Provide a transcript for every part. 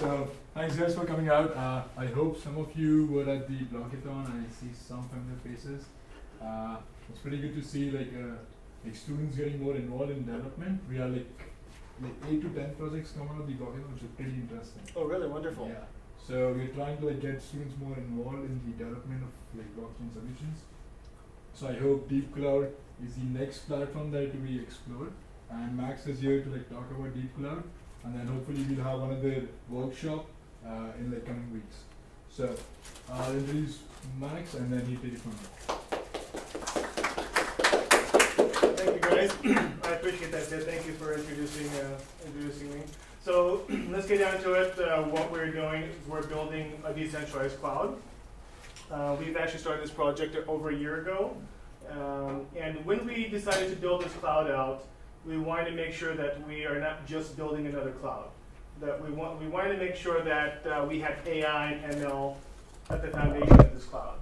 So thanks guys for coming out. I hope some of you were at the blockathon. I see some familiar faces. It's pretty good to see like students getting more involved in development. We are like 8 to 10 projects coming out of the blockathon, which is pretty interesting. Oh, really? Wonderful. Yeah. So we're trying to like get students more involved in the development of like blockchain solutions. So I hope DeepCloud is the next platform that to be explored. And Max is here to like talk about DeepCloud, and then hopefully we'll have another workshop in like coming weeks. So I'll introduce Max, and then he'll take it from there. Thank you, guys. I appreciate that, Sid. Thank you for introducing me. So let's get down to it. What we're doing is we're building a decentralized cloud. We've actually started this project over a year ago. And when we decided to build this cloud out, we wanted to make sure that we are not just building another cloud. That we wanted to make sure that we had AI and ML at the foundation of this cloud.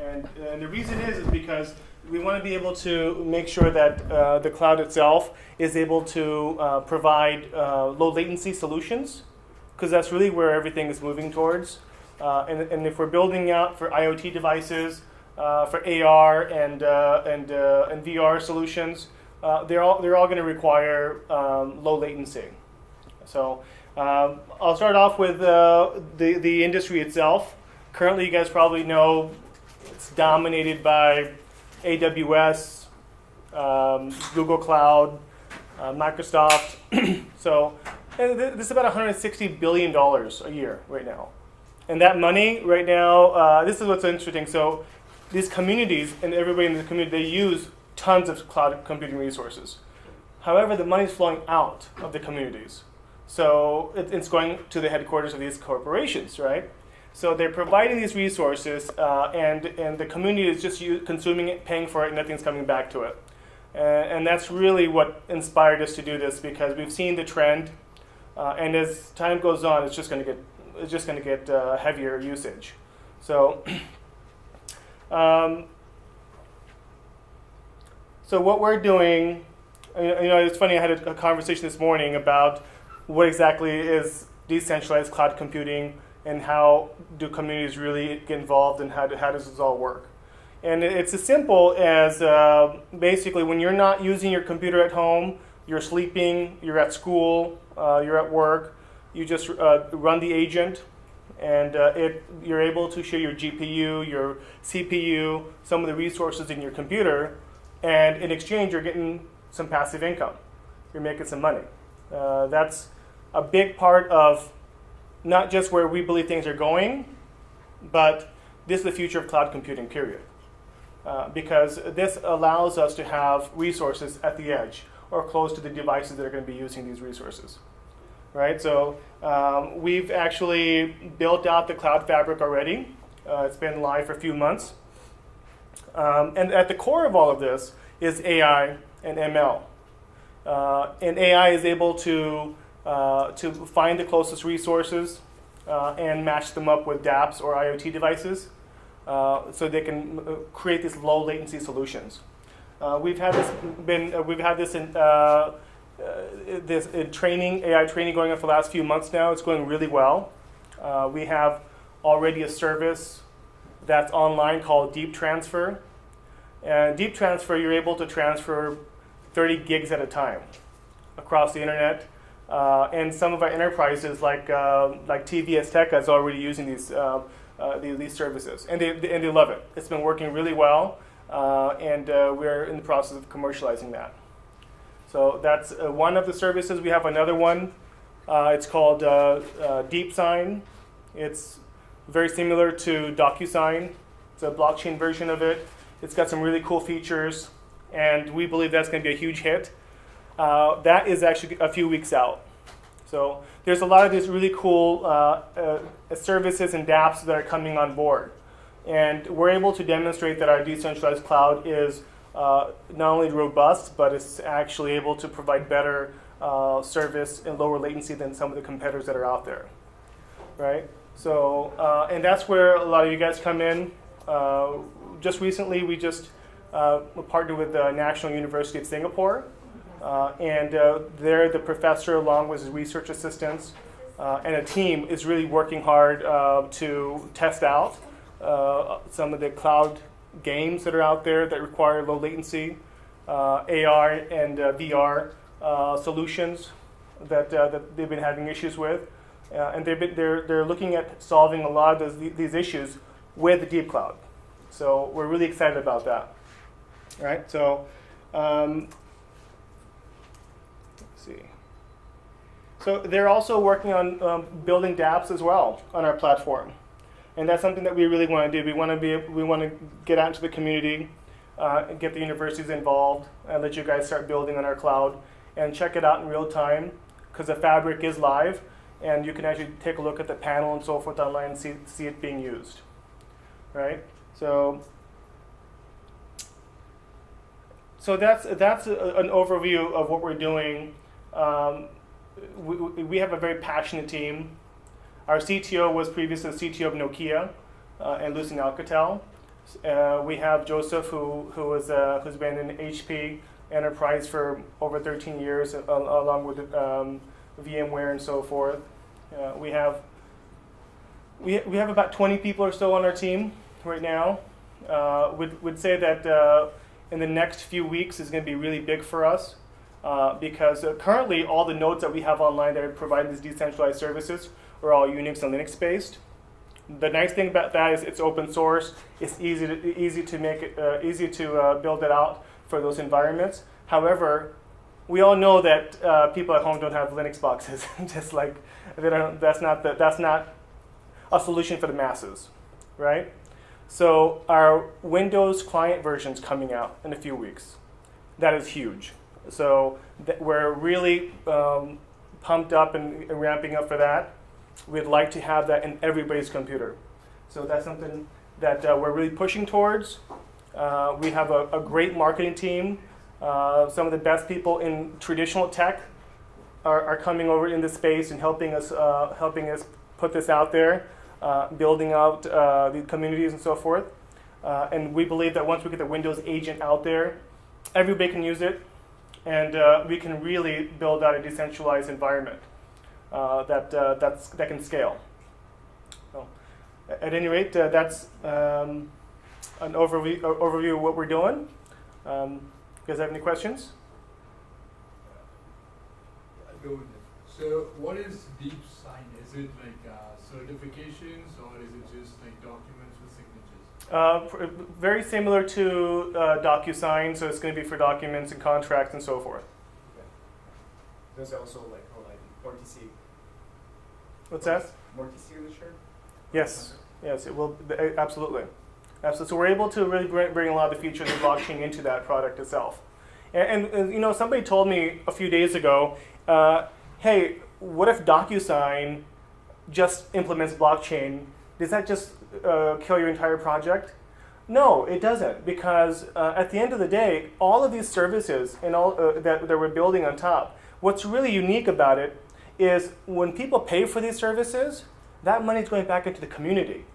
And the reason is because we want to be able to make sure that the cloud itself is able to provide low latency solutions, because that's really where everything is moving towards. And if we're building out for IoT devices, for AR and VR solutions, they're all going to require low latency. So I'll start off with the industry itself. Currently, you guys probably know it's dominated by AWS, Google Cloud, Microsoft. So this is about $160 billion a year right now. And that money right now, this is what's interesting. So these communities and everybody in the community, they use tons of cloud computing resources. However, the money is flowing out of the communities. So it's going to the headquarters of these corporations, right? So they're providing these resources, and the community is just consuming it, paying for it, and nothing's coming back to it. And that's really what inspired us to do this, because we've seen the trend, and as time goes on, it's just going to get heavier usage. So. So what we're doing, it's funny, I had a conversation this morning about what exactly is decentralized cloud computing and how do communities really get involved and how does this all work. And it's as simple as basically when you're not using your computer at home, you're sleeping, you're at school, you're at work, you just run the agent, and you're able to share your GPU, your CPU, some of the resources in your computer, and in exchange, you're getting some passive income. You're making some money. That's a big part of not just where we believe things are going, but this is the future of cloud computing, period. Because this allows us to have resources at the edge or close to the devices that are going to be using these resources. Right? So we've actually built out the cloud fabric already. It's been live for a few months. And at the core of all of this is AI and ML. And AI is able to find the closest resources and match them up with dApps or IoT devices, so they can create these low latency solutions. We've had this in AI training going on for the last few months now. It's going really well. We have already a service that's online called Deep Transfer. And Deep Transfer, you're able to transfer 30 gigs at a time across the internet. And some of our enterprises, like TVS Tech, is already using these services, and they love it. It's been working really well, and we're in the process of commercializing that. So that's one of the services. We have another one. It's called DeepSign. It's very similar to DocuSign. It's a blockchain version of it. It's got some really cool features, and we believe that's going to be a huge hit. That is actually a few weeks out. So there's a lot of these really cool services and dApps that are coming on board. And we're able to demonstrate that our decentralized cloud is not only robust, but it's actually able to provide better service and lower latency than some of the competitors that are out there, right? So, and that's where a lot of you guys come in. Just recently, we just partnered with the National University of Singapore, and there the professor, along with his research assistants, and a team is really working hard to test out some of the cloud games that are out there that require low latency, AR and VR solutions that they've been having issues with, and they're looking at solving a lot of these issues with DeepCloud. So we're really excited about that. All right, so let's see. So they're also working on building dApps as well on our platform, and that's something that we really want to do. We want to get out into the community, get the universities involved, and let you guys start building on our cloud and check it out in real time, because the fabric is live, and you can actually take a look at the panel and so forth online and see it being used. Right? So that's an overview of what we're doing. We have a very passionate team. Our CTO was previously the CTO of Nokia and Lucien Alcatel. We have Joseph, who's been in HP Enterprise for over 13 years, along with VMware and so forth. We have about 20 people or so on our team right now. Would say that in the next few weeks is going to be really big for us, because currently all the nodes that we have online that are providing these decentralized services are all Unix and Linux based. The nice thing about that is it's open source. It's easy to build it out for those environments. However, we all know that people at home don't have Linux boxes. Just like that's not a solution for the masses, right? So our Windows client version's coming out in a few weeks. That is huge. So we're really pumped up and ramping up for that. We'd like to have that in everybody's computer. So that's something that we're really pushing towards. We have a great marketing team. Some of the best people in traditional tech are coming over in this space and helping us put this out there, building out the communities and so forth. And we believe that once we get the Windows agent out there, everybody can use it, and we can really build out a decentralized environment that can scale. So, at any rate, that's an overview of what we're doing. You guys have any questions? I'll go with it. So what is DeepSign? Is it like certifications, or is it just like documents with signatures? Very similar to DocuSign, so it's going to be for documents and contracts and so forth. Okay. There's also like RTC. What's that? RTC on the shirt? Yes, it will, absolutely. Absolutely. So we're able to really bring a lot of the features of blockchain into that product itself. And you know, somebody told me a few days ago, hey, what if DocuSign just implements blockchain? Does that just kill your entire project? No, it doesn't, because at the end of the day, all of these services and all that we're building on top, what's really unique about it is when people pay for these services, that money is going back into the community.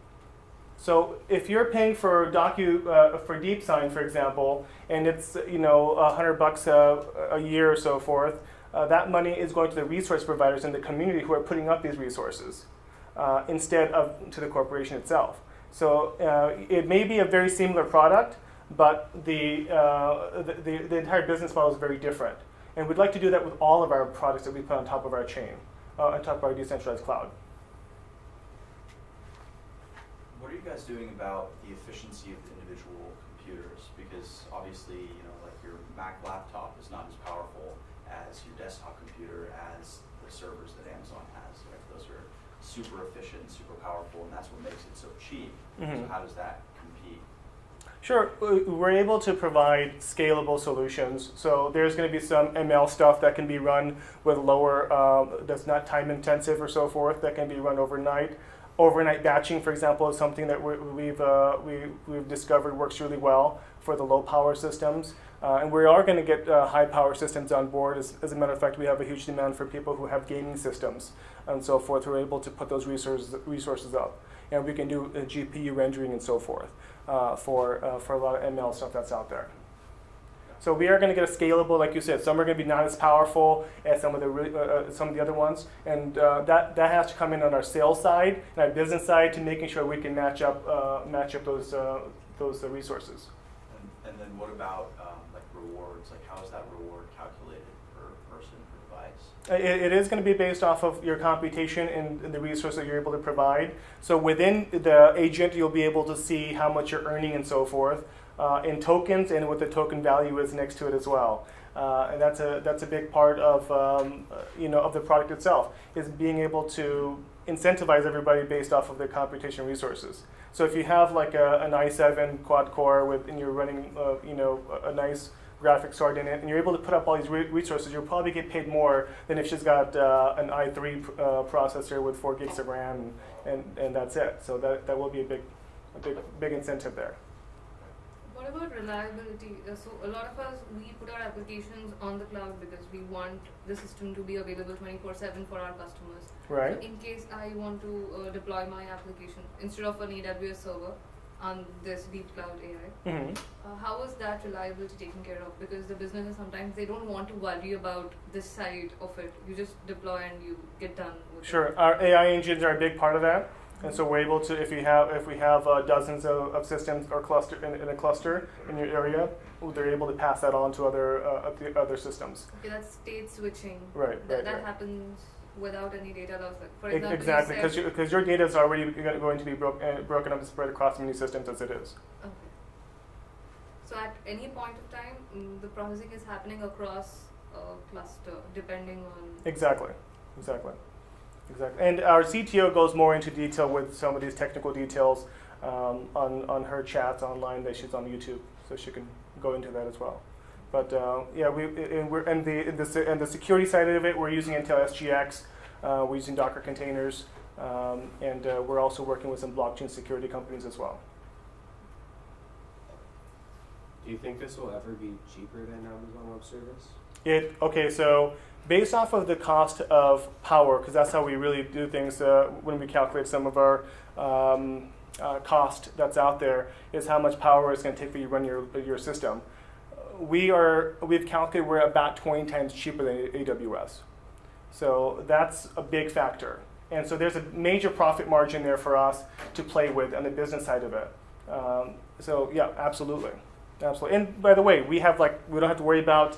So if you're paying for DeepSign, for example, and it's $100 a year or so forth, that money is going to the resource providers in the community who are putting up these resources instead of to the corporation itself. So it may be a very similar product, but the entire business model is very different. And we'd like to do that with all of our products that we put on top of our chain, on top of our decentralized cloud. What are you guys doing about the efficiency of the individual computers? Because obviously, like your Mac laptop is not as powerful as your desktop computer, as the servers that Amazon has. Right? Those are super efficient, super powerful, and that's what makes it so cheap. Mm-hmm. So how does that compete? Sure, we're able to provide scalable solutions. So there's going to be some ML stuff that can be run with lower, that's not time intensive or so forth, that can be run overnight. Overnight batching, for example, is something that we've discovered works really well for the low power systems. And we are going to get high power systems on board. As a matter of fact, we have a huge demand for people who have gaming systems and so forth, who are able to put those resources up. And we can do GPU rendering and so forth for a lot of ML stuff that's out there. So we are going to get a scalable, like you said. Some are going to be not as powerful as some of the other ones, and that has to come in on our sales side and our business side to making sure we can match up those resources. And then what about like rewards? Like how is that reward calculated per person, per device? It is going to be based off of your computation and the resource that you're able to provide. So within the agent, you'll be able to see how much you're earning and so forth in tokens and what the token value is next to it as well. And that's a big part of of the product itself, is being able to incentivize everybody based off of their computation resources. So if you have like an i7 quad core and you're running a nice graphics card in it, and you're able to put up all these resources, you'll probably get paid more than if she's got an i3 processor with 4 gigs of RAM and that's it. So that will be a big incentive there. What about reliability? So a lot of us, we put our applications on the cloud because we want the system to be available 24/7 for our customers. Right. So in case I want to deploy my application instead of an AWS server on this DeepCloud AI, Mm-hmm. how is that reliability taken care of? Because the businesses sometimes they don't want to worry about this side of it. You just deploy and you get done with it. Sure. Our AI engines are a big part of that. And so we're able to, if we have dozens of systems or cluster in a cluster in your area, they're able to pass that on to other systems. Okay, that's state switching. Right. That Right. happens without any data loss. Like, for example, Exactly, you said, because your data is already going to be broken up and spread across many systems as it is. okay. So at any point of time, the processing is happening across a cluster, depending on. Exactly. And our CTO goes more into detail with some of these technical details on her chats online that she's on YouTube, so she can go into that as well. But the security side of it, we're using Intel SGX, we're using Docker containers, and we're also working with some blockchain security companies as well. Do you think this will ever be cheaper than Amazon Web Service? Okay, so based off of the cost of power, because that's how we really do things when we calculate some of our cost that's out there, is how much power it's going to take for you to run your system. We've calculated we're about 20 times cheaper than AWS. So that's a big factor. And so there's a major profit margin there for us to play with on the business side of it. So yeah, absolutely. And by the way, we don't have to worry about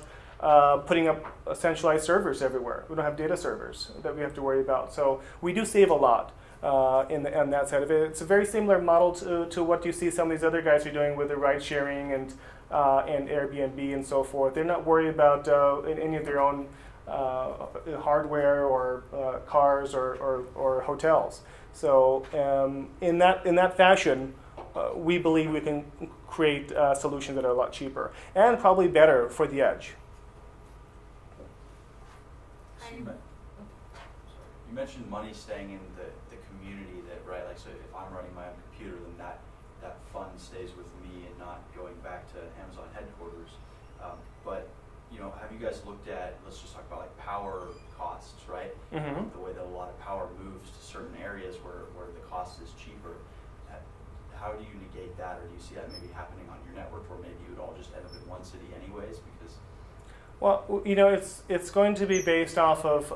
putting up centralized servers everywhere. We don't have data servers that we have to worry about. So we do save a lot on that side of it. It's a very similar model to what you see some of these other guys are doing with the ride sharing and Airbnb and so forth. They're not worried about any of their own hardware or cars or hotels. So in that fashion, we believe we can create solutions that are a lot cheaper and probably better for the edge. So you mentioned money staying in the community, right? Like, so if I'm running my own computer, then that fund stays with me and not going back to Amazon headquarters. But have you guys looked at, let's just talk about like power costs, right? Mm-hmm. The way that a lot of power moves to certain areas where the cost is cheaper. How do you negate that, or do you see that maybe happening on your network, or maybe you would all just end up in one city anyways? Because well, it's going to be based off of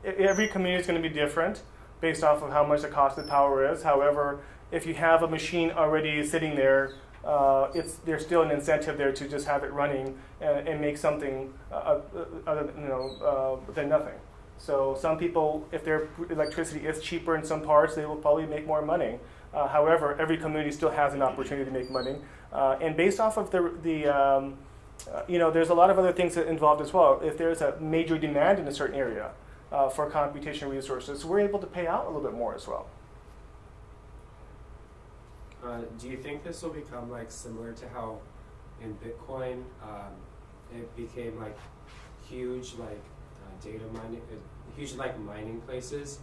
every community is going to be different based off of how much the cost of power is. However, if you have a machine already sitting there, there's still an incentive there to just have it running and make something other than nothing. So some people, if their electricity is cheaper in some parts, they will probably make more money. However, every community still has an opportunity to make money, and based off of there's a lot of other things involved as well. If there's a major demand in a certain area for computation resources, we're able to pay out a little bit more as well. Do you think this will become like similar to how in Bitcoin it became like huge data mining, huge mining places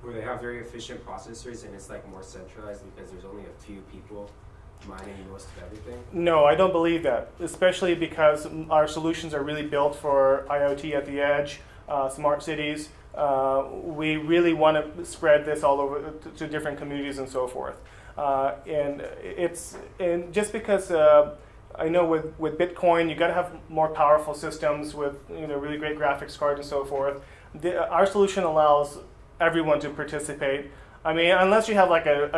where they have very efficient processors and it's more centralized because there's only a few people mining most of everything? No, I don't believe that, especially because our solutions are really built for IoT at the edge, smart cities. We really want to spread this all over to different communities and so forth. And just because I know with Bitcoin, you got to have more powerful systems with really great graphics cards and so forth. Our solution allows everyone to participate. I mean, unless you have like a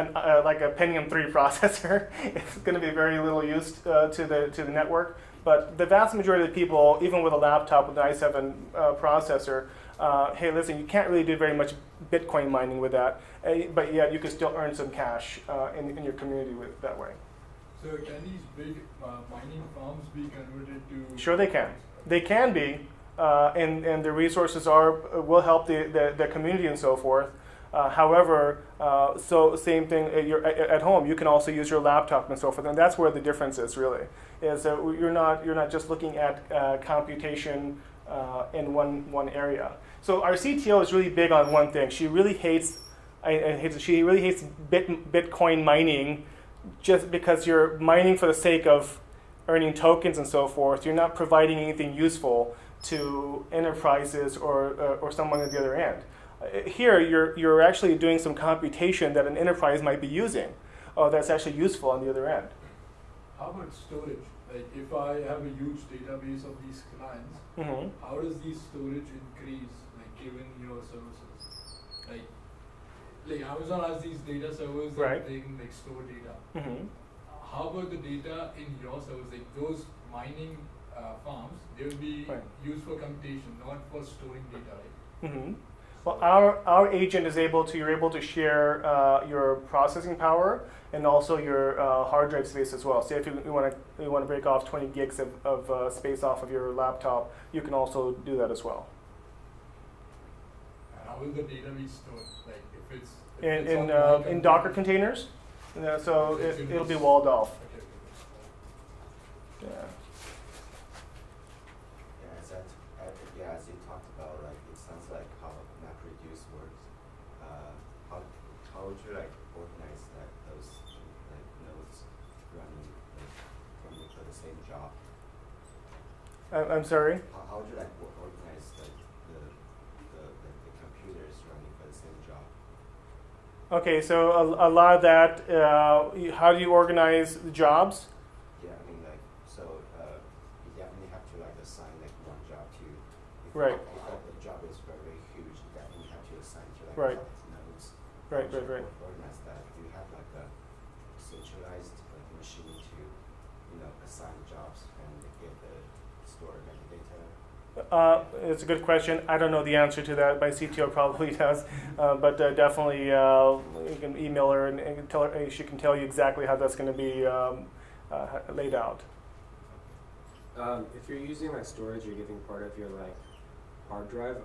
Pentium 3 processor, it's going to be very little use to the network. But the vast majority of the people, even with a laptop with an i7 processor, hey, listen, you can't really do very much Bitcoin mining with that, but yet you can still earn some cash in your community that way. So can these big mining farms be converted to? Sure, they can. They can be, and the resources will help the community and so forth. However, so same thing at home. You can also use your laptop and so forth, and that's where the difference is really. Is that you're not just looking at computation in one area. So our CTO is really big on one thing. She really hates Bitcoin mining, just because you're mining for the sake of earning tokens and so forth. You're not providing anything useful to enterprises or someone at the other end. Here, you're actually doing some computation that an enterprise might be using that's actually useful on the other end. How about storage? Like if I have a huge database of these clients, Mm-hmm. how does the storage increase, like given your services? Like Amazon has these data servers that Right. they can like store data. Mm-hmm. How about the data in your servers? Like those mining farms, they will be Right. used for computation, not for storing data, right? Mm-hmm. Well, our agent is you're able to share your processing power and also your hard drive space as well. Say if you want to break off 20 gigs of space off of your laptop, you can also do that as well. And how will the data be stored? Like if it's In on my computer- Docker containers, so it'll be walled off. Okay. Yeah. As you talked about, like it sounds like how MapReduce works. How would you like organize those like nodes running for the same job? I'm sorry. How would you like organize like the computers running for the same job? Okay, so a lot of that. How do you organize the jobs? Yeah, I mean like so you definitely have to like assign like one job to. Right. If the job is very huge, you definitely have to assign to like Right. nodes. Right. Organize that. Do you have like a centralized like machine to assign jobs and get the store metadata? It's a good question. I don't know the answer to that. My CTO probably does, but definitely you can email her and tell her she can tell you exactly how that's going to be laid out. If you're using like storage, you're giving part of your like hard drive.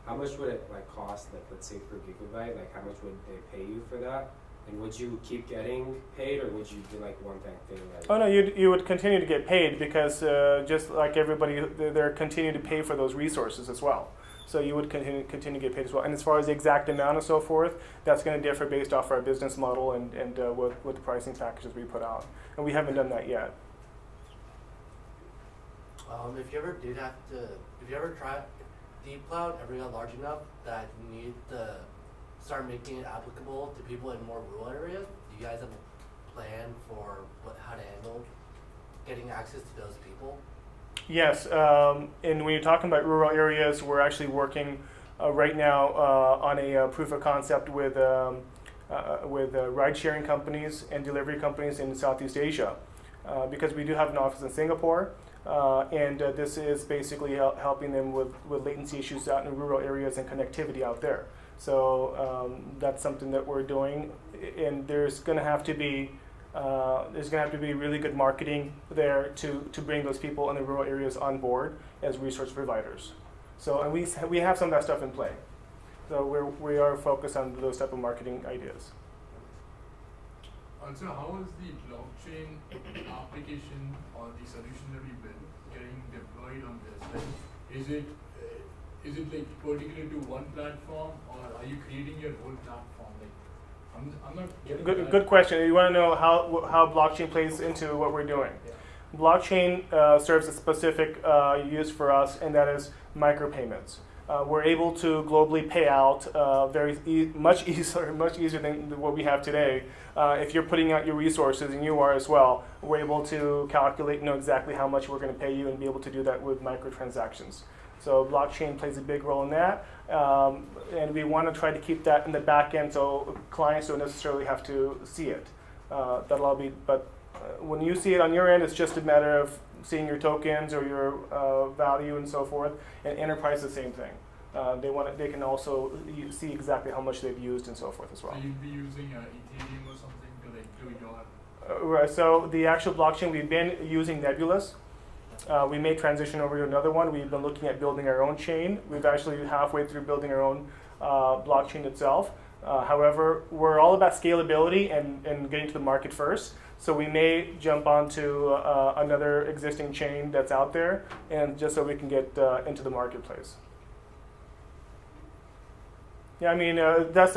How much would it like cost? Like let's say per gigabyte. Like how much would they pay you for that? And would you keep getting paid, or would you do like one thing? Like Oh no, you would continue to get paid because just like everybody, they're continuing to pay for those resources as well. So you would continue to get paid as well. And as far as the exact amount and so forth, that's going to differ based off our business model and what the pricing packages we put out. And we haven't done that yet. If you ever tried DeepCloud ever got large enough that you need to start making it applicable to people in more rural areas, do you guys have a plan for how to handle getting access to those people? Yes, and when you're talking about rural areas, we're actually working right now on a proof of concept with ride-sharing companies and delivery companies in Southeast Asia, because we do have an office in Singapore, and this is basically helping them with latency issues out in rural areas and connectivity out there. So that's something that we're doing, and there's going to have to be really good marketing there to bring those people in the rural areas on board as resource providers. So and we have some of that stuff in play. So we are focused on those type of marketing ideas. Also, how is the blockchain application or the solution that we built getting deployed on this? Like, is it like particular to one platform, or are you creating your whole platform? Like, I'm not getting that. Good question. You want to know how blockchain plays into what we're doing? Yeah. Blockchain serves a specific use for us, and that is micropayments. we're able to globally pay out much easier than what we have today. If you're putting out your resources, and you are as well, we're able to calculate, know exactly how much we're going to pay you, and be able to do that with microtransactions. So blockchain plays a big role in that, and we want to try to keep that in the back end so clients don't necessarily have to see it. That'll all be, but when you see it on your end, it's just a matter of seeing your tokens or your value and so forth. And enterprise, the same thing. They can also see exactly how much they've used and so forth as well. So you'd be using Ethereum or something to do your. Right. So the actual blockchain, we've been using Nebulous. We may transition over to another one. We've been looking at building our own chain. We've actually halfway through building our own blockchain itself. However, we're all about scalability and getting to the market first. So we may jump onto another existing chain that's out there, and just so we can get into the marketplace. Yeah, I mean, this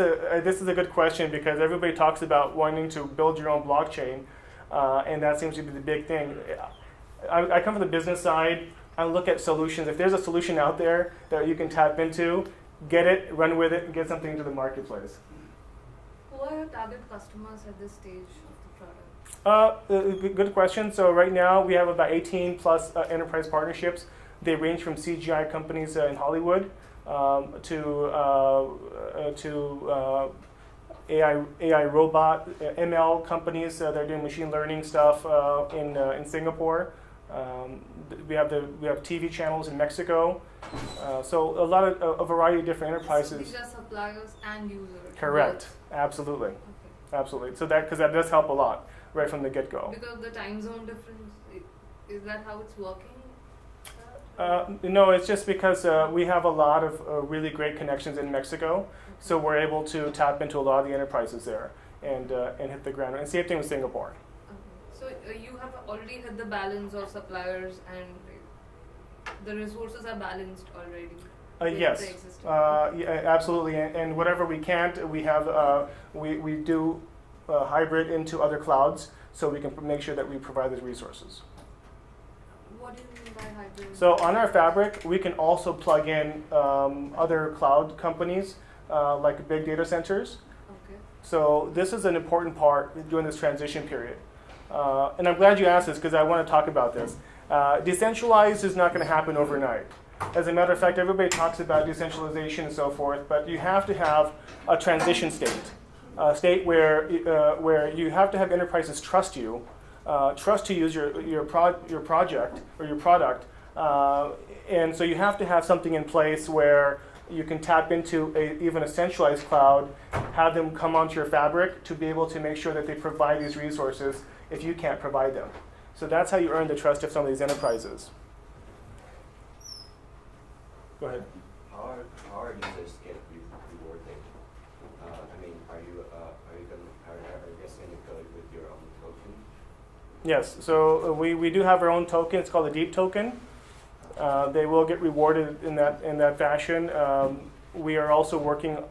is a good question because everybody talks about wanting to build your own blockchain, and that seems to be the big thing. I come from the business side. I look at solutions. If there's a solution out there that you can tap into, get it, run with it, and get something into the marketplace. Who are your target customers at this stage of the product? Good question. So right now we have about 18 plus enterprise partnerships. They range from CGI Companies in Hollywood to AI robot, ML companies that are doing machine learning stuff in Singapore. We have TV channels in Mexico. So a variety of different enterprises. So these are suppliers and users. Correct. Both. Absolutely. Okay. Absolutely. So because that does help a lot right from the get-go. Because of the time zone difference, is that how it's working? No, it's just because we have a lot of really great connections in Mexico, so we're able to tap into a lot of the enterprises there and hit the ground. And same thing with Singapore. Okay. So you have already hit the balance of suppliers and the resources are balanced already. Yes, yeah, absolutely. And whatever we can't, we have we do hybrid into other clouds, so we can make sure that we provide those resources. What do you mean by hybrid? So on our fabric, we can also plug in other cloud companies like big data centers. Okay. So this is an important part during this transition period. And I'm glad you asked this because I want to talk about this. Decentralized is not going to happen overnight. As a matter of fact, everybody talks about decentralization and so forth, but you have to have a transition state, a state where you have to have enterprises trust you, trust to use your project or your product, and so you have to have something in place where you can tap into even a centralized cloud, have them come onto your fabric to be able to make sure that they provide these resources if you can't provide them. So that's how you earn the trust of some of these enterprises. Go ahead. How are users get rewarded? I mean, are you guys going to go with your own token? Yes. So we do have our own token. It's called a Deep token. They will get rewarded in that fashion. We are also working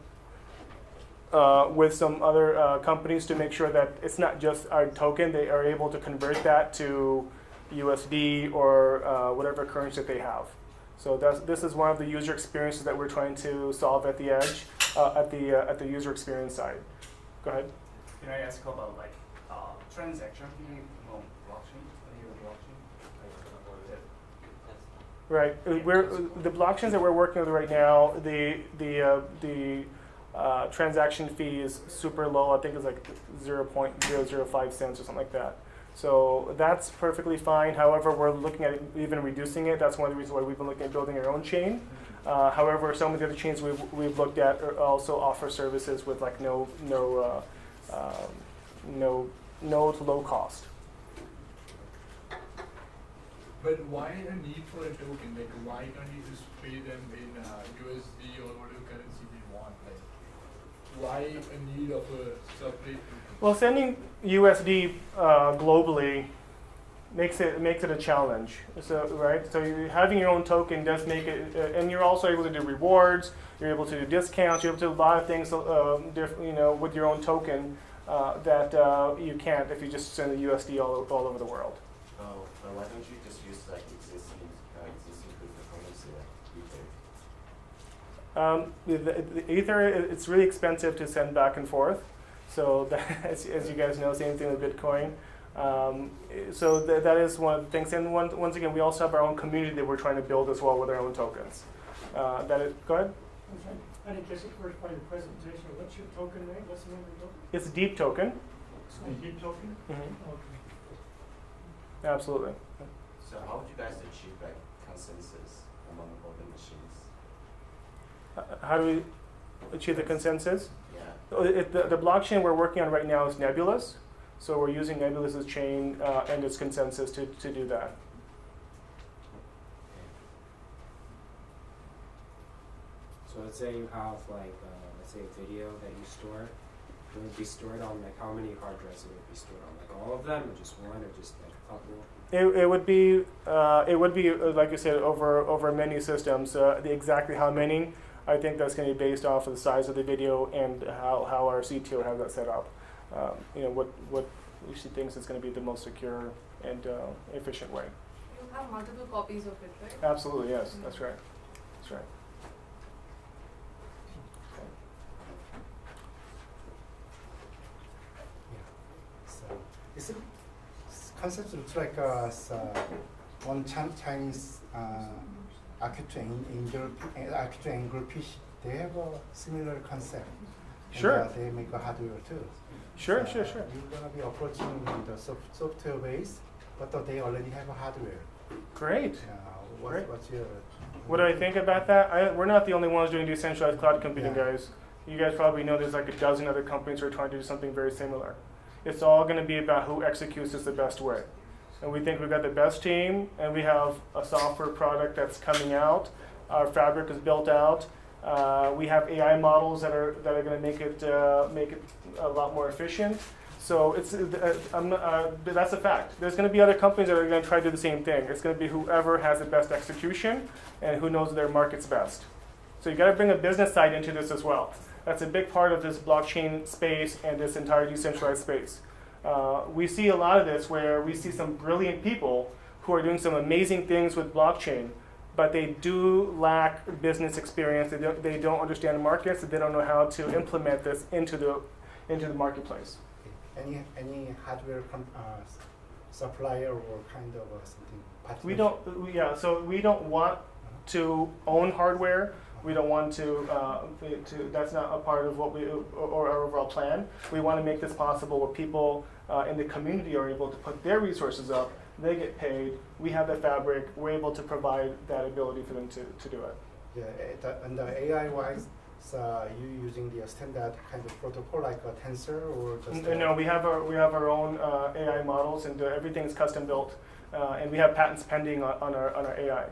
with some other companies to make sure that it's not just our token. They are able to convert that to USD or whatever currency that they have. So this is one of the user experiences that we're trying to solve at the edge, at the user experience side. Go ahead. Can I ask about like transaction fee on blockchain? Right. The blockchains that we're working with right now. The transaction fee is super low. I think it's like 0.005 cents or something like that. So that's perfectly fine. However, we're looking at even reducing it. That's one of the reasons why we've been looking at building our own chain. However, some of the other chains we've looked at also offer services with like no to low cost. But why a need for a token? Like, why can't you just pay them in USD or whatever currency we want? Like, why a need of a separate token? Well, sending USD globally makes it a challenge. So right, so having your own token does make it, and you're also able to do rewards. You're able to do discounts. You're able to do a lot of things, with your own token that you can't if you just send the USD all over the world. Oh, why don't you just use like existing cryptocurrency like eBay? The Ether, it's really expensive to send back and forth. So that, as you guys know, same thing with Bitcoin. So that is one of the things. And once again, we also have our own community that we're trying to build as well with our own tokens. That is, go ahead. Okay. I didn't catch the first part of the presentation. What's your token name? What's the name of your token? It's a deep token. A deep token? Mm-hmm. Okay. Absolutely. So how would you guys achieve like consensus among all the machines? How do we achieve the consensus? Yeah. The blockchain we're working on right now is Nebulous. So we're using Nebulous's chain and its consensus to do that. So let's say you have like, let's say a video that you store. It would be stored on like how many hard drives it would be stored on? Like all of them, or just one, or just like a couple? It would be like you said over many systems. Exactly how many, I think that's going to be based off of the size of the video and how our CTO has that set up. What we should think is going to be the most secure and efficient way. You have multiple copies of it, right? Absolutely, yes, that's right. That's right. So this concept looks like one Chinese architecture Angel Fish. They have a similar concept. Sure. And, they make a hardware too. Sure. You're gonna be approaching the software base, but they already have a hardware. Great. Great. What's your? What do I think about that? We're not the only ones doing decentralized cloud computing, guys. You guys probably know there's like a dozen other companies who are trying to do something very similar. It's all going to be about who executes this the best way. And we think we've got the best team, and we have a software product that's coming out. Our fabric is built out. We have AI models that are going to make it a lot more efficient. So that's a fact. There's going to be other companies that are going to try to do the same thing. It's going to be whoever has the best execution and who knows their markets best. So you got to bring a business side into this as well. That's a big part of this blockchain space and this entire decentralized space. We see a lot of this where we see some brilliant people who are doing some amazing things with blockchain, but they do lack business experience. They don't understand the markets. They don't know how to implement this into the marketplace. Any hardware supplier or kind of something? We don't. So we don't want to own hardware. We don't want to. That's not a part of what we or our overall plan. We want to make this possible where people in the community are able to put their resources up. They get paid. We have the fabric. We're able to provide that ability for them to do it. Yeah, and the AI-wise, you using the standard kind of protocol like a tensor or just? No, we have our own AI models, and everything is custom built, and we have patents pending on our AI.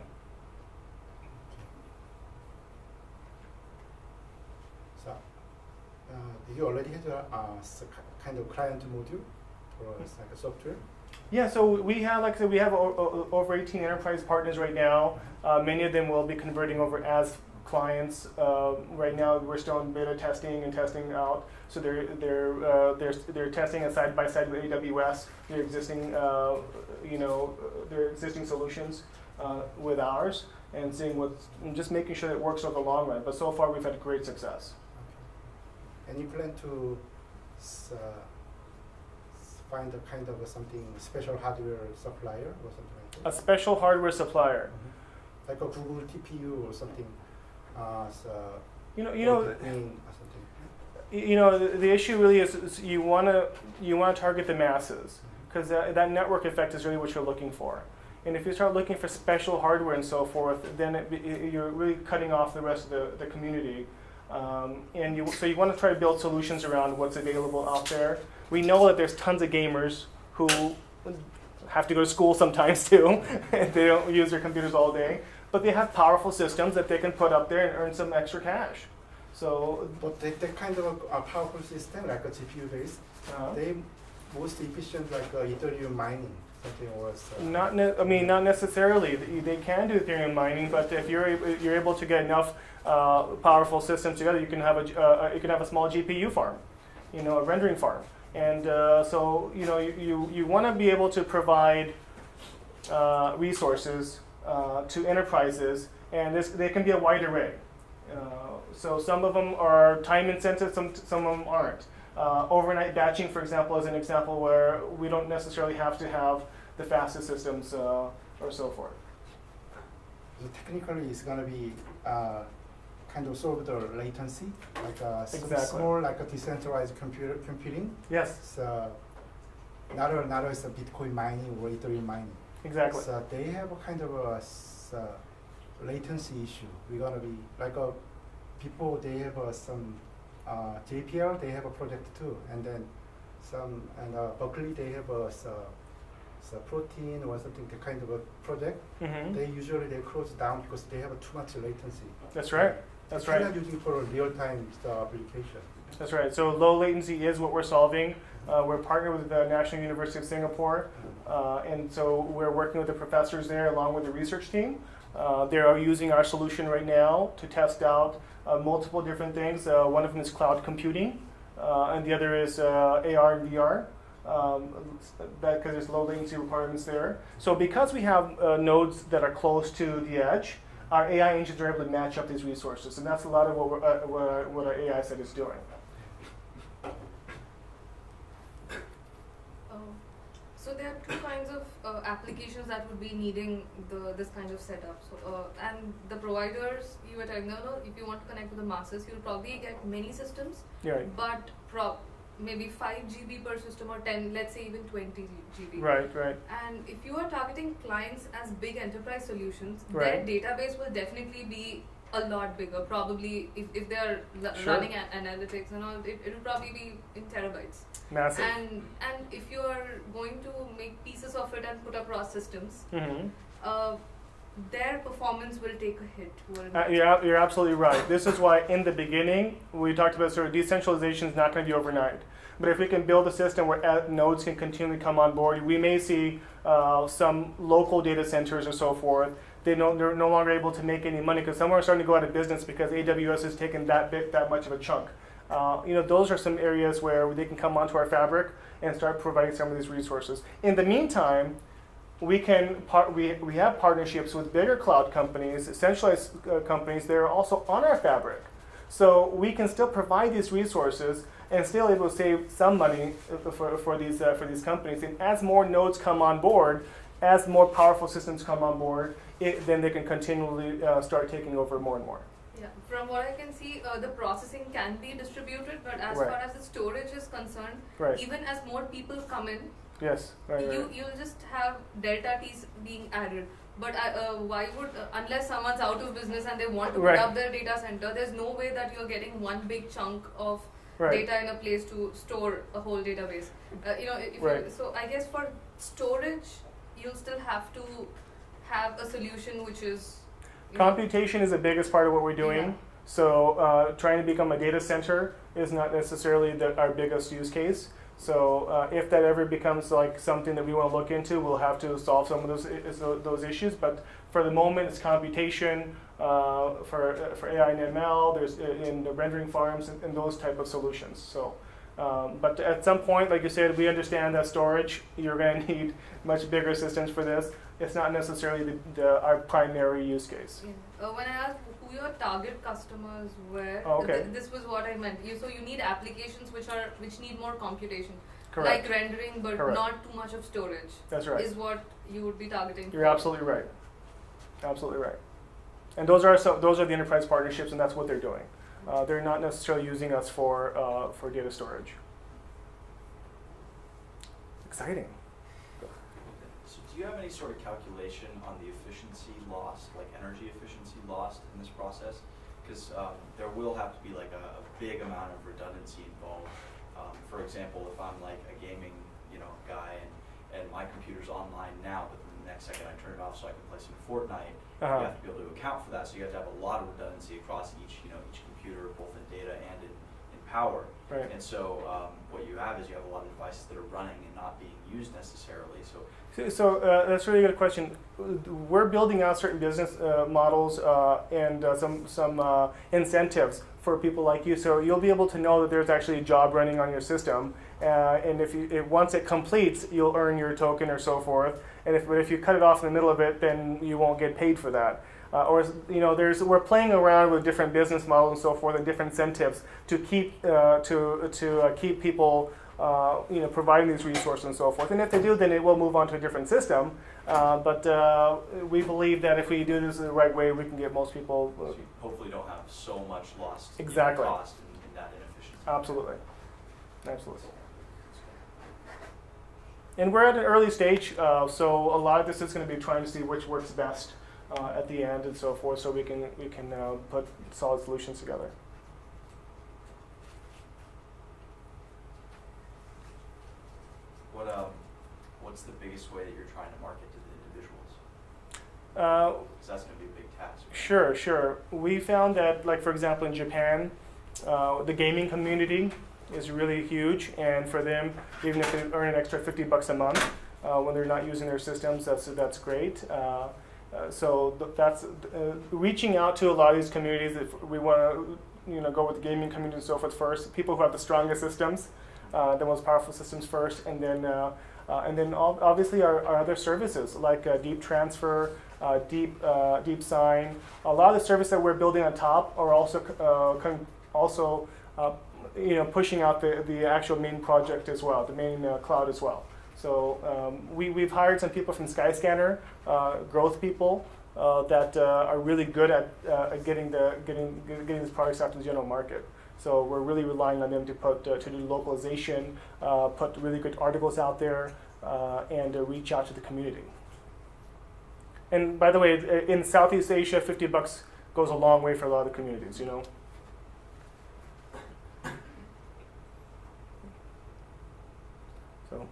So, do you already have a kind of client module or like a software? Yeah, so we have, like I said, we have over 18 enterprise partners right now. Many of them will be converting over as clients. Right now, we're still in beta testing and testing out. So they're testing it side by side with AWS. Their existing, their existing solutions with ours, and just making sure that it works over the long run. But so far, we've had great success. Okay. And you plan to find a kind of something special hardware supplier or something like that? A special hardware supplier. Mm-hmm. Like a Google TPU or something. The issue really is you want to target the masses, because that network effect is really what you're looking for. And if you start looking for special hardware and so forth, then you're really cutting off the rest of the community. So you want to try to build solutions around what's available out there. We know that there's tons of gamers who have to go to school sometimes too. They don't use their computers all day, but they have powerful systems that they can put up there and earn some extra cash. So, but they kind of a powerful system like a GPU based. They most efficient like Ethereum mining. Not necessarily. They can do Ethereum mining, but if you're able to get enough powerful systems together, you can have a small GPU farm, a rendering farm, and so you want to be able to provide resources to enterprises, and they can be a wide array. So some of them are time incentive, some of them aren't. Overnight batching, for example, is an example where we don't necessarily have to have the fastest systems or so forth. So technically, it's gonna be kind of solve the latency, like Exactly. small, like a decentralized computing. Yes, So not as a Bitcoin mining or Ethereum mining. exactly. So they have a kind of a latency issue. We're gonna be like people. They have some JPL. They have a project too, and then some Berkeley. They have a protein or something kind of a project. Hmm. They usually close down because they have too much latency. That's right. That's right. They're not using for real time application. That's right. So low latency is what we're solving. We're partnered with the National University of Singapore, and so we're working with the professors there along with the research team. They are using our solution right now to test out multiple different things. One of them is cloud computing, and the other is AR and VR, because there's low latency requirements there. So because we have nodes that are close to the edge, our AI engines are able to match up these resources, and that's a lot of what our AI set is doing. So there are two kinds of applications that would be needing this kind of setup. So and the providers, you were telling, no, if you want to connect with the masses, you'll probably get many systems, Yeah. but maybe 5 GB per system or 10, let's say even 20 GB. Right. Right. And if you are targeting clients as big enterprise solutions, Right. their database will definitely be a lot bigger. Probably if they're Sure. running analytics and all, it will probably be in terabytes. Massive. And if you are going to make pieces of it and put across systems, Mm-hmm. their performance will take a hit. You're absolutely right. This is why in the beginning we talked about sort of decentralization is not going to be overnight. But if we can build a system where nodes can continually come on board, we may see some local data centers or so forth. They're no longer able to make any money because some are starting to go out of business because AWS has taken that much of a chunk. Those are some areas where they can come onto our fabric and start providing some of these resources. In the meantime, we have partnerships with bigger cloud companies, centralized companies that are also on our fabric. So we can still provide these resources and still able to save some money for these companies. And as more nodes come on board, as more powerful systems come on board, then they can continually start taking over more and more. Yeah, from what I can see, the processing can be distributed, but as Right. far as the storage is concerned, Right. even as more people come in, Yes. Right. you'll just have delta T's being added. But why would, unless someone's out of business and they want to put Right. up their data center, there's no way that you're getting one big chunk of Right. data in a place to store a whole database. Right. So I guess for storage, you'll still have to have a solution which is Computation is the biggest part of what we're doing. Yeah. So trying to become a data center is not necessarily our biggest use case. So if that ever becomes like something that we want to look into, we'll have to solve some of those issues. But for the moment, it's computation for AI and ML. There's in the rendering farms and those type of solutions. So, but at some point, like you said, we understand that storage. You're going to need much bigger systems for this. It's not necessarily our primary use case. Yeah. When I asked who your target customers were, Oh, okay. this was what I meant. So you need applications which need more computation, Correct. like rendering, but Correct. not too much of storage. That's right. Is what you would be targeting. You're for. absolutely right. Absolutely right. And those are the enterprise partnerships, and that's what they're doing. They're not necessarily using us for data storage. Exciting. So do you have any sort of calculation on the efficiency lost, like energy efficiency lost in this process? Because there will have to be like a big amount of redundancy involved. For example, if I'm like a gaming guy and my computer's online now, but then the next second I turn it off so I can play some Fortnite, you have to be able to account for that. So you have to have a lot of redundancy across each computer, both in data and in power. Right. And so what you have is you have a lot of devices that are running and not being used necessarily. So that's a really good question. We're building out certain business models and some incentives for people like you. So you'll be able to know that there's actually a job running on your system, and once it completes, you'll earn your token or so forth. And if you cut it off in the middle of it, then you won't get paid for that. we're playing around with different business models and so forth, and different incentives to keep keep people providing these resources and so forth. And if they do, then it will move on to a different system. But we believe that if we do this the right way, we can get most people. So you hopefully don't have so much lost Exactly. cost in that inefficiency. Absolutely. And we're at an early stage, so a lot of this is going to be trying to see which works best at the end and so forth, so we can put solid solutions together. What's the biggest way that you're trying to market to the individuals? Uh, Because that's going to be a big task. Sure. We found that, like for example, in Japan, the gaming community is really huge, and for them, even if they earn an extra $50 a month when they're not using their systems, that's great. That's reaching out to a lot of these communities. If we want to go with the gaming community and so forth first, people who have the strongest systems, the most powerful systems first, and then obviously our other services like Deep Transfer, DeepSign. A lot of the services that we're building on top are also pushing out the actual main project as well, the main cloud as well. So we've hired some people from Skyscanner, growth people that are really good at getting these products out to the general market. So we're really relying on them to do localization, put really good articles out there, and reach out to the community. And by the way, in Southeast Asia, $50 goes a long way for a lot of the communities, So.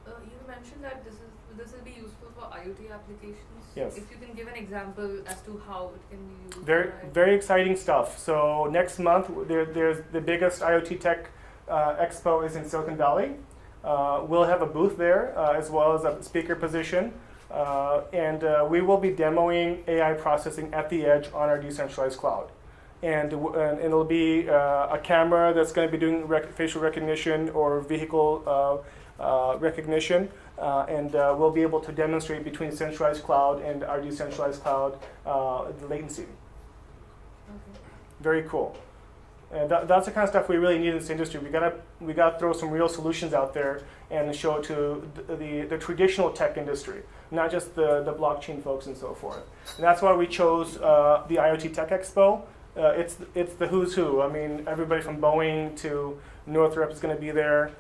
You mentioned that this will be useful for IoT applications. Yes. If you can give an example as to how it can be used. Very exciting stuff. So next month, there's the biggest IoT Tech Expo is in Silicon Valley. We'll have a booth there as well as a speaker position. And we will be demoing AI processing at the edge on our decentralized cloud. And it'll be a camera that's going to be doing facial recognition or vehicle recognition. And we'll be able to demonstrate between centralized cloud and our decentralized cloud the latency. Okay. Very cool. And that's the kind of stuff we really need in this industry. We gotta throw some real solutions out there and show it to the traditional tech industry, not just the blockchain folks and so forth. And that's why we chose the IoT Tech Expo. It's the who's who. I mean, everybody from Boeing to Northrop is going to be there.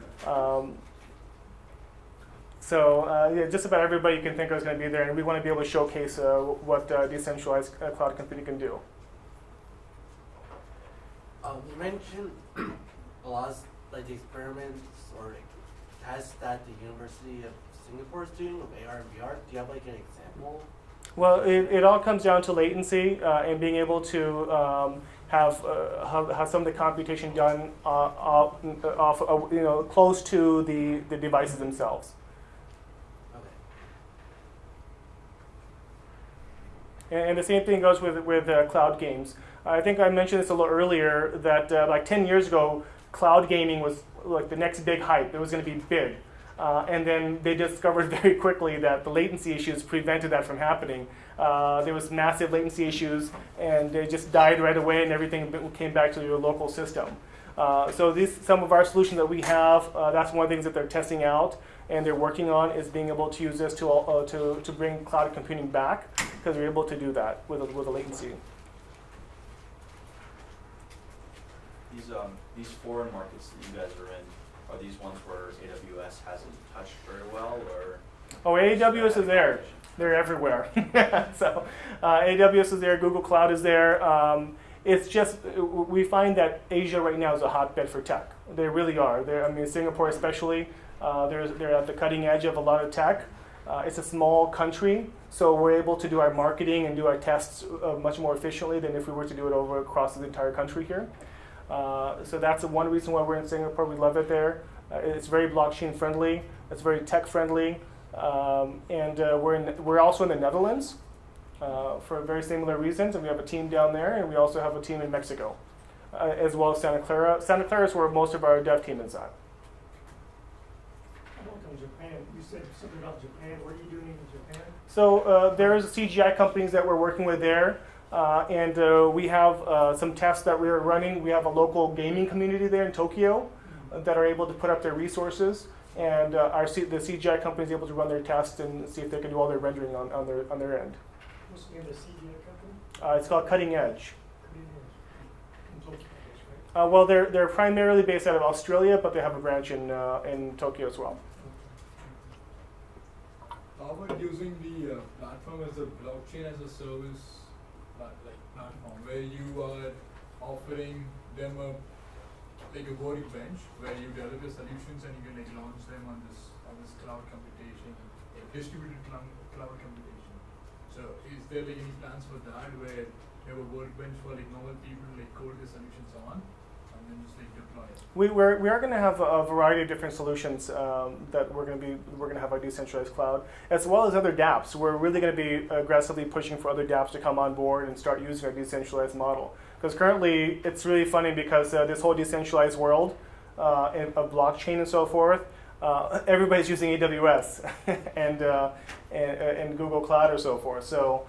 Just about everybody you can think of is going to be there, and we want to be able to showcase what decentralized cloud computing can do. You mentioned a lot of the experiments or tests that the University of Singapore is doing with AR and VR. Do you have an example? Well, it all comes down to latency and being able to have some of the computation done close to the devices themselves. Okay. And the same thing goes with cloud games. I think I mentioned this a little earlier that like 10 years ago, cloud gaming was like the next big hype. It was going to be big. And then they discovered very quickly that the latency issues prevented that from happening. There was massive latency issues, and they just died right away, and everything came back to your local system. So some of our solutions that we have, that's one of the things that they're testing out and they're working on is being able to use this to bring cloud computing back, because we're able to do that with a latency. These foreign markets that you guys are in, are these ones where AWS hasn't touched very well, or? Oh, AWS is there. They're everywhere. So AWS is there, Google Cloud is there. It's just, we find that Asia right now is a hotbed for tech. They really are. Singapore especially, they're at the cutting edge of a lot of tech. It's a small country, so we're able to do our marketing and do our tests much more efficiently than if we were to do it over across the entire country here. So that's one reason why we're in Singapore. We love it there. It's very blockchain friendly. It's very tech friendly. And we're also in the Netherlands for very similar reasons. And we have a team down there, and we also have a team in Mexico, as well as Santa Clara. Santa Clara is where most of our dev team is at. How about in Japan? You said something about Japan. What are you doing in Japan? So there is CGI companies that we're working with there, and we have some tests that we're running. We have a local gaming community there in Tokyo that are able to put up their resources, and the CGI company is able to run their tests and see if they can do all their rendering on their end. What's the name of the CGI company? It's called Cutting Edge. In Tokyo, I guess, right? Well, they're primarily based out of Australia, but they have a branch in Tokyo as well. How about using the platform as a blockchain as a service platform where you are offering them a workbench where you develop your solutions and you can launch them on this cloud computation, distributed cloud computation. So is there any plans for that where you have a workbench for normal people to code the solutions on and then just deploy it? We are going to have a variety of different solutions that we're going to have our decentralized cloud, as well as other dApps. We're really going to be aggressively pushing for other dApps to come on board and start using our decentralized model. Because currently, it's really funny because this whole decentralized world of blockchain and so forth, everybody's using AWS and Google Cloud or so forth. So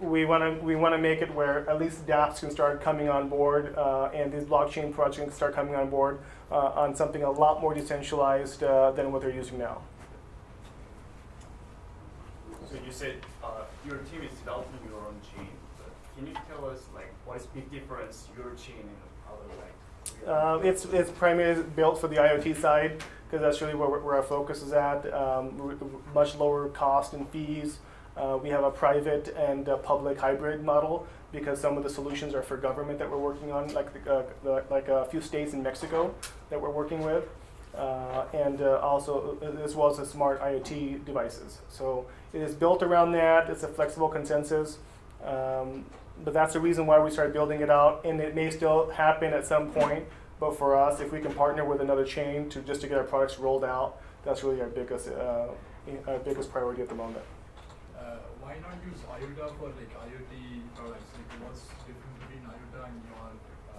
we want to make it where at least dApps can start coming on board, and these blockchain projects can start coming on board on something a lot more decentralized than what they're using now. So you said your team is developing your own chain. But can you tell us what is the big difference your chain and other It's primarily built for the IoT side because that's really where our focus is at. Much lower cost and fees. We have a private and public hybrid model because some of the solutions are for government that we're working on, like a few states in Mexico that we're working with, and also as well as the smart IoT devices. So it is built around that. It's a flexible consensus, but that's the reason why we started building it out. And it may still happen at some point, but for us, if we can partner with another chain to get our products rolled out, that's really our biggest priority at the moment. Why not use IOTA for IoT products? What's different between IOTA and your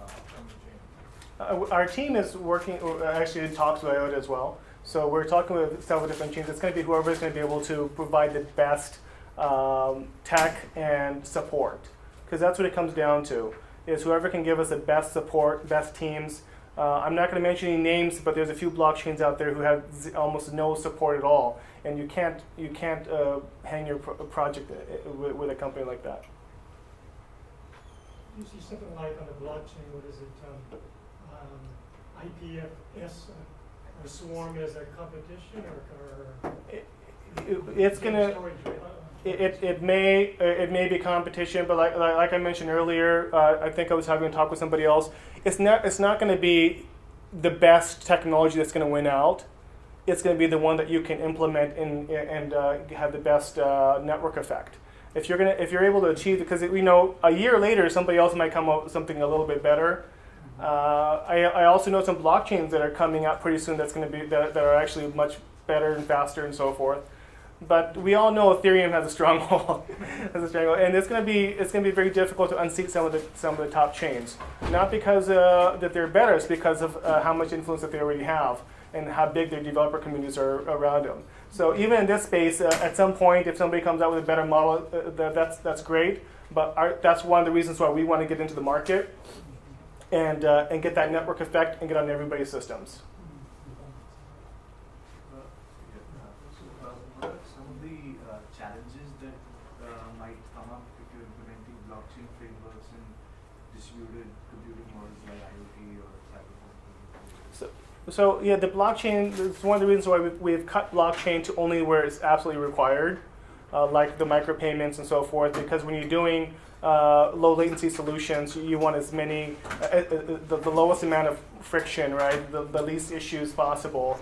upcoming chain? Our team is working, actually talks with IOTA as well. So we're talking with several different chains. It's going to be whoever is going to be able to provide the best tech and support. Because that's what it comes down to, is whoever can give us the best support, best teams. I'm not going to mention any names, but there's a few blockchains out there who have almost no support at all, and you can't hang your project with a company like that. You see something like on the blockchain, what is it, IPFS or Swarm as a competition or it's gonna. storage, right? It may be competition, but like I mentioned earlier, I think I was having a talk with somebody else. It's not going to be the best technology that's going to win out. It's going to be the one that you can implement and have the best network effect. If you're able to achieve, because we know a year later somebody else might come up with something a little bit better. I also know some blockchains that are coming out pretty soon that's going to be that are actually much better and faster and so forth. But we all know Ethereum has a stronghold, and it's going to be very difficult to unseat some of the top chains. Not because that they're better, it's because of how much influence that they already have and how big their developer communities are around them. So even in this space, at some point, if somebody comes out with a better model, that's great. But that's one of the reasons why we want to get into the market and get that network effect and get on everybody's systems. What are some of the challenges that might come up if you're implementing blockchain frameworks and distributed computing models like IoT or cyberpunk? So yeah, the blockchain is one of the reasons why we've cut blockchain to only where it's absolutely required, like the micropayments and so forth, because when you're doing low latency solutions, you want as many, the lowest amount of friction, right? The least issues possible.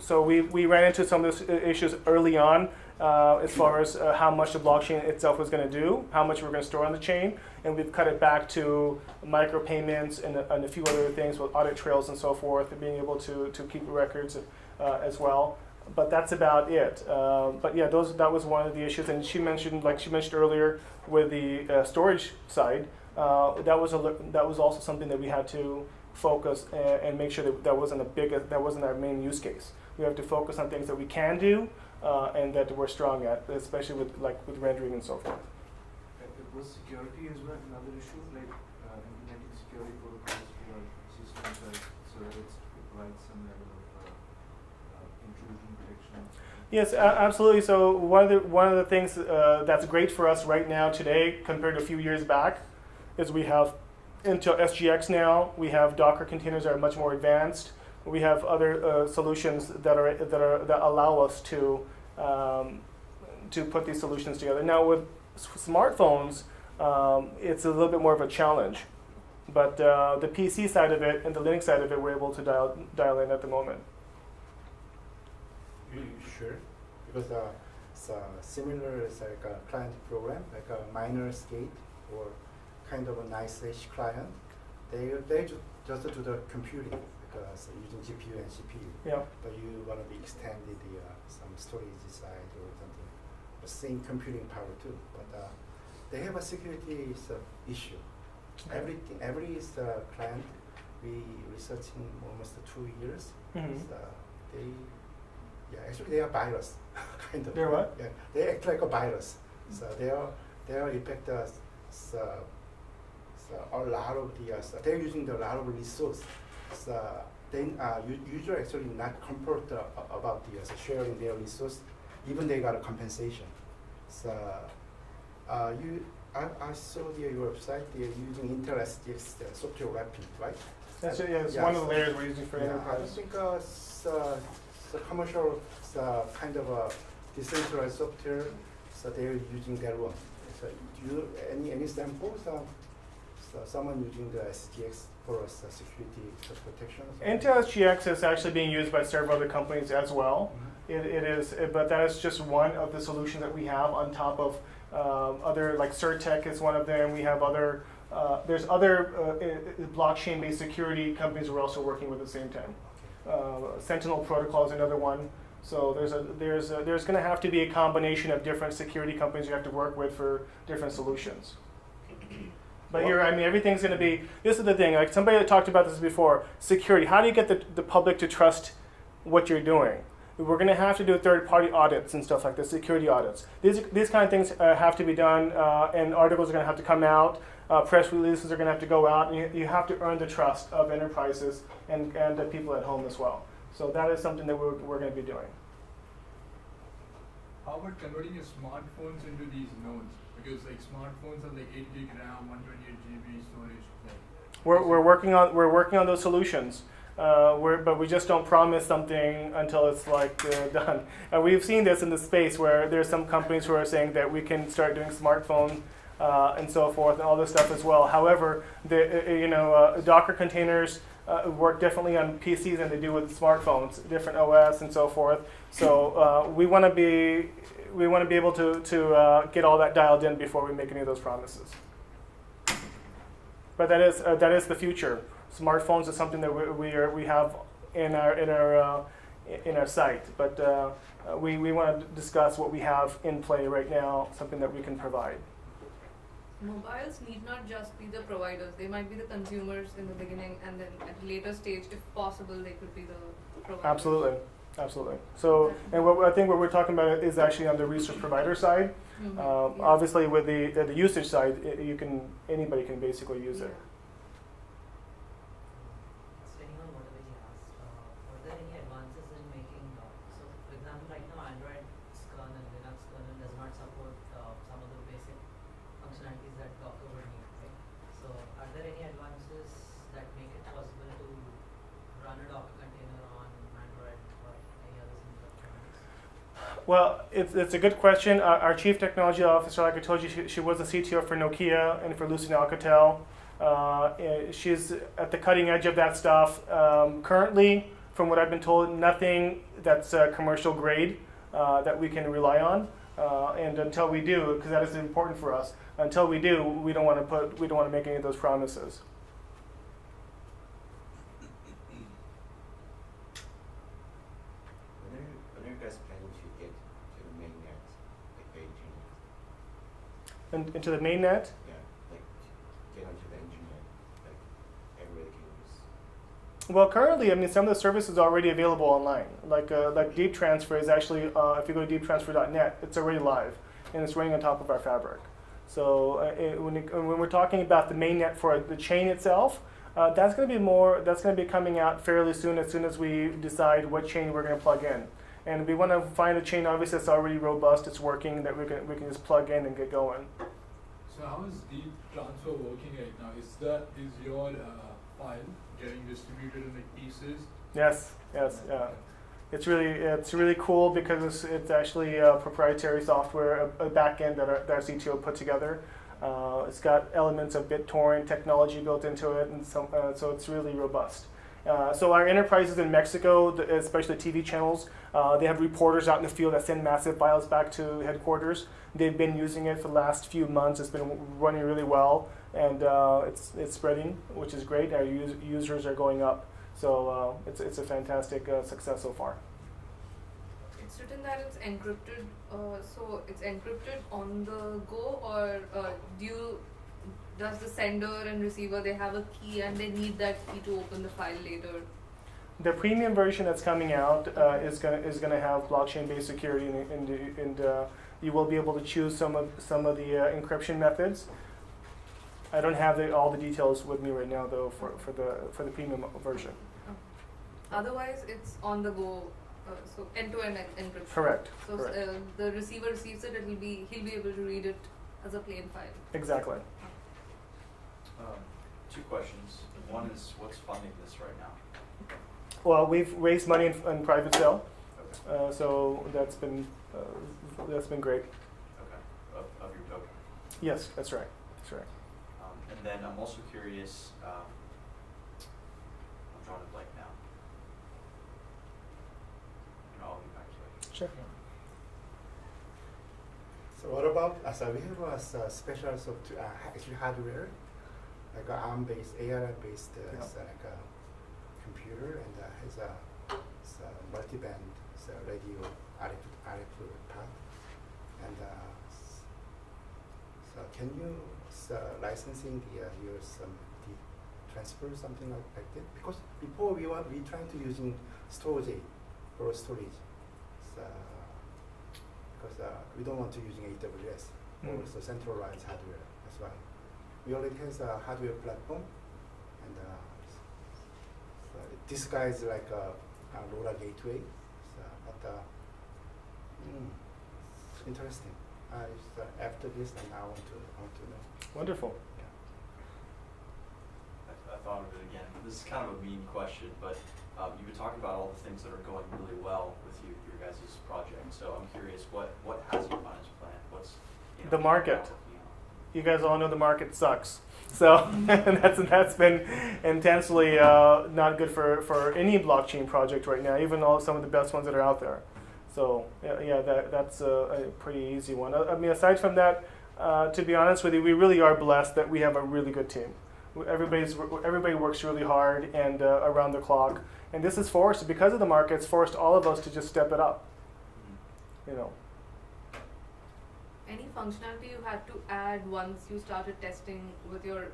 So we ran into some of those issues early on as far as how much the blockchain itself was going to do, how much we're going to store on the chain, and we've cut it back to micropayments and a few other things with audit trails and so forth, and being able to keep records as well. But that's about it. But yeah, that was one of the issues. And she mentioned earlier, with the storage side, that was also something that we had to focus and make sure that wasn't our main use case. We have to focus on things that we can do, and that we're strong at, especially with rendering and so forth. Was security as well another issue, like implementing security protocols for your systems, so that it provides some level of intrusion protection? Yes, absolutely. So one of the things that's great for us right now today compared to a few years back is we have Intel SGX now. We have Docker containers that are much more advanced. We have other solutions that allow us to put these solutions together. Now with smartphones, it's a little bit more of a challenge, but the PC side of it and the Linux side of it, we're able to dial in at the moment. Sure, because it's similar as like a client program, like a minor skate or kind of a nice-ish client. They just do the computing because using GPU and CPU. Yeah. But you want to be extended some storage side or something. The same computing power too, but they have a security issue. Okay. Every client we researching almost 2 years. Mhm. Actually they are virus, kind of. They're what? Yeah, they act like a virus. So they are affect us. So a lot of they're using a lot of resource. So then usually actually not comfort about sharing their resource, even they got a compensation. So I saw your website. They're using Intel SGX software wrapping, right? That's it. Yeah, it's one of the layers we're using for I enterprise. think the commercial kind of a decentralized software, so they're using that one. So do you any samples of someone using the SGX for security protection? Intel SGX is actually being used by several other companies as well. Mhm. It is, but that is just one of the solutions that we have on top of other, like Certec is one of them. We have other, there's other blockchain-based security companies we're also working with at the same time. Sentinel Protocol is another one. So there's going to have to be a combination of different security companies you have to work with for different solutions. But everything's going to be, this is the thing, like somebody talked about this before, security. How do you get the public to trust what you're doing? We're going to have to do third-party audits and stuff like this, security audits. These kind of things have to be done, and articles are going to have to come out, press releases are going to have to go out, and you have to earn the trust of enterprises and the people at home as well. So that is something that we're going to be doing. How about converting your smartphones into these nodes? Because like smartphones are like 8 gig RAM, 128 GB storage. Like, We're working on those solutions. But we just don't promise something until it's done. And we've seen this in the space where there's some companies who are saying that we can start doing smartphone and so forth and all this stuff as well. However, Docker containers work differently on PCs than they do with smartphones, different OS and so forth. So we want to be able to get all that dialed in before we make any of those promises. But that is the future. Smartphones is something that we have in our site, but we want to discuss what we have in play right now, something that we can provide. Mobiles need not just be the providers. They might be the consumers in the beginning, and then at a later stage, if possible, they could be the providers. Absolutely. So, and I think what we're talking about is actually on the resource provider side. Mhm. Yeah. Obviously, with the usage side, anybody can basically use it. Depending on whatever you asked, were there any advances in making, so for example, right now Android's kernel, Linux kernel does not support some of the basic functionalities that Docker would need, right? So are there any advances that make it possible to run a Docker container on Android or any other similar kernels? Well, it's a good question. Our chief technology officer, like I told you, she was the CTO for Nokia and for Lucent Alcatel. She's at the cutting edge of that stuff. Currently, from what I've been told, nothing that's commercial grade that we can rely on. And until we do, because that is important for us, until we do, we don't want to make any of those promises. When are you guys planning to get to the main net, like the engineers? And into the main net. Yeah, like get onto the internet, like everybody can use. Well, currently, I mean, some of the services are already available online. Like Deep Transfer is actually, if you go to deeptransfer.net, it's already live, and it's running on top of our fabric. So when we're talking about the mainnet for the chain itself, that's going to be coming out fairly soon. As soon as we decide what chain we're going to plug in, and we want to find a chain obviously that's already robust, it's working, that we can just plug in and get going. So how is Deep Transfer working right now? Is your file getting distributed in like pieces? Yes, yeah. It's really cool because it's actually proprietary software, a backend that our CTO put together. It's got elements of BitTorrent technology built into it, and so it's really robust. So our enterprises in Mexico, especially TV channels, they have reporters out in the field that send massive files back to headquarters. They've been using it for the last few months. It's been running really well, and it's spreading, which is great. Our users are going up, so it's a fantastic success so far. It's written that it's encrypted, so it's encrypted on the go, or does the sender and receiver, they have a key and they need that key to open the file later? The premium version that's coming out is gonna have blockchain-based security, and you will be able to choose some of the encryption methods. I don't have all the details with me right now though for the premium version. Otherwise, it's on the go, so end-to-end encryption. Correct. So correct. the receiver receives it, he'll be able to read it as a plain file. Exactly. Two questions. One is, what's funding this right now? Well, we've raised money in private sale, Okay. so that's been great. Okay. Of your token. Yes, that's right. That's right. And then I'm also curious, I'm drawing a blank now. I'll be back to it. Sure. So what about, we have a special actually hardware, like a ARM-based, ARM-based like a computer, and has a multi-band radio RF part. And so can you licensing your the transfer something like that? Because before we trying to using storage for storage. So, because we don't want to using AWS or so centralized hardware. That's why we already has a hardware platform, and so this guy is like a LoRa gateway. So, but it's interesting. After this, and I want to know. Wonderful. I thought of it again. This is kind of a mean question, but you were talking about all the things that are going really well with your guys' project. So I'm curious, what has you on his plan? What's The market. You guys all know the market sucks. So that's been intensely not good for any blockchain project right now, even some of the best ones that are out there. So that's a pretty easy one. I mean, aside from that, to be honest with you, we really are blessed that we have a really good team. Everybody works really hard and around the clock, and this is forced because of the market. It's forced all of us to just step it up. You know. Any functionality you had to add once you started testing with your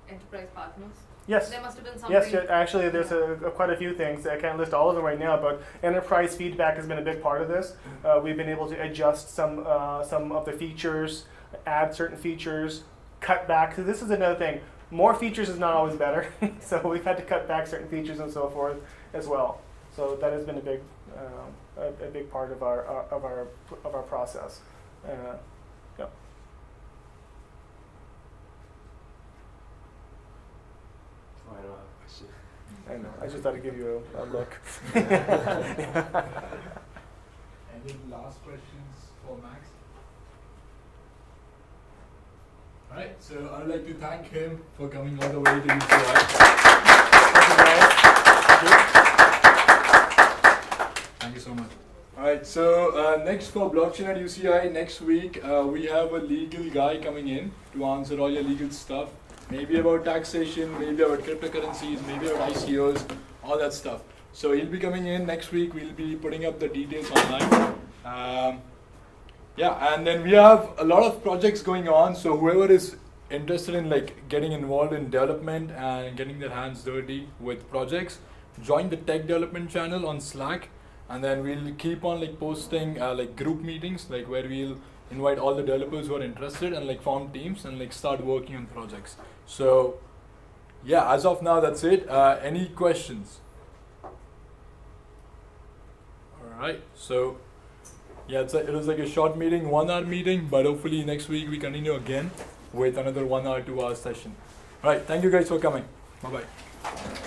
enterprise partners? Yes. There must have been something. Yes, actually, there's quite a few things. I can't list all of them right now, but enterprise feedback has been a big part of this. We've been able to adjust some of the features, add certain features, cut back. So this is another thing. More features is not always better. So we've had to cut back certain features and so forth as well. So that has been a big part of our process. Yeah. Oh, I don't have a question. I know. I just thought I'd give you a look. Any last questions for Max? Alright, so I'd like to thank him for coming all the way to UCI. Thank you so much. Alright, so next for Blockchain at UCI, next week we have a legal guy coming in to answer all your legal stuff. Maybe about taxation, maybe about cryptocurrencies, maybe about ICOs, all that stuff. So he'll be coming in next week. We'll be putting up the details online. And then we have a lot of projects going on. So whoever is interested in like getting involved in development and getting their hands dirty with projects, join the tech development channel on Slack, and then we'll keep on like posting like group meetings, like where we'll invite all the developers who are interested and like form teams and like start working on projects. So yeah, as of now, that's it. Any questions? All right. So yeah, it was like a short meeting, 1 hour meeting, but hopefully next week we continue again with another 1 hour, 2 hour session. All right. Thank you guys for coming. Bye bye.